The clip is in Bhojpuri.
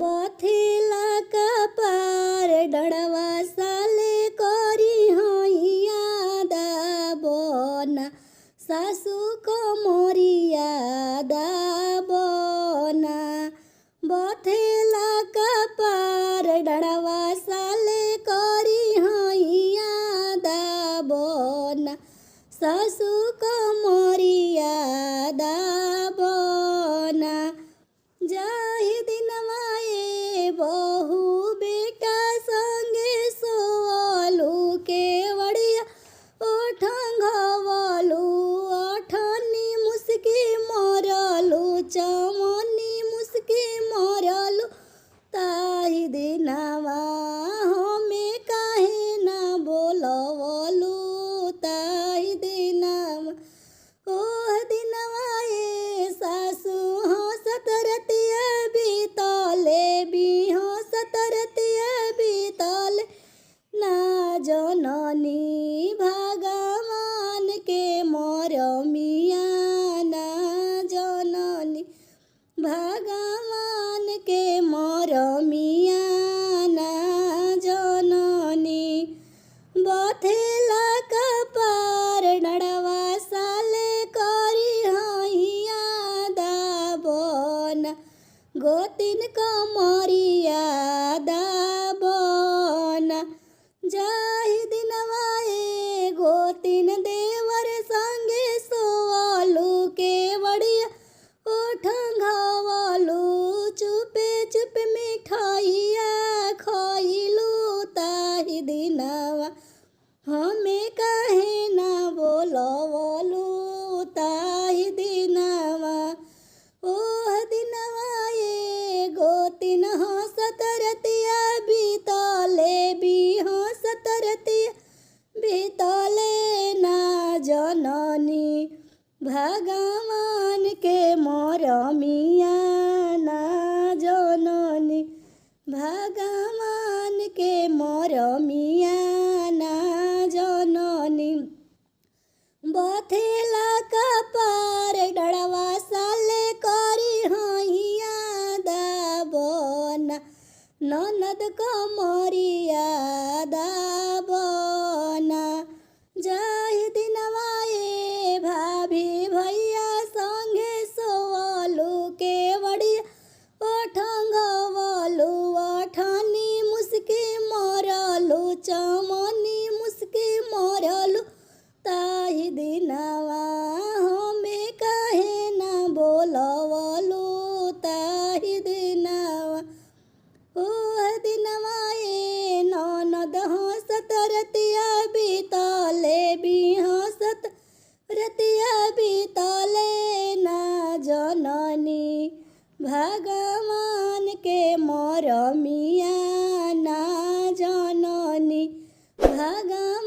बथेला कपार डड़वा साले करी हैया दाबना सासू को मोरिया दाबना बथेला कपार डड़वा साले करी हैया दाबना सासू को मोरिया दाबना जाहि दिनवा ए बहू बेटा संगे सोलू के वड़िया ओठंगवलू अठनी मुस्की मरलू चमनी मुस्की मरलू ताहि दिनवा हमें काहे ना बोलवलू ताहि दिनवा ओह दिनवा ए सासू हंसत रतिया बीतले हंसत रतिया बीतले ना जननी भगवान के मरमिया ना जननी भगवान के मरमिया ना जननी बथेला कपार डड़वा साले करी हैया दाबना गोतिन कमरिया दाबना जाहि दिनवा ए गोतिन देवर संगे सोलू के वड़िया ओठंगवलू चुपे चुपे मिठाइया खइलू ताहि दिनवा हमें काहे ना बोलवलू ताहि दिनवा ओह दिनवा ए गोतिन हंसत रतिया बीतले हंसत रतिया बीतले ना जननी भगवान के मरमिया ना जननी भगवान के मरमिया ना जननी बथेला कपार डड़वा साले करी हैया दाबना ननद कमरिया दाबना जाहि दिनवा ए भाभी भैया संगे सोलू के वड़िया ओठंगवलू अठनी मुस्की मरलू चमनी मुस्की मरलू ताहि दिनवा हमें काहे ना बोलवलू ताहि दिनवा ओह दिनवा ए ननद हंसत रतिया बीतले हंसत रतिया बीतले ना जननी भगवान के मरमिया ना जननी भगवान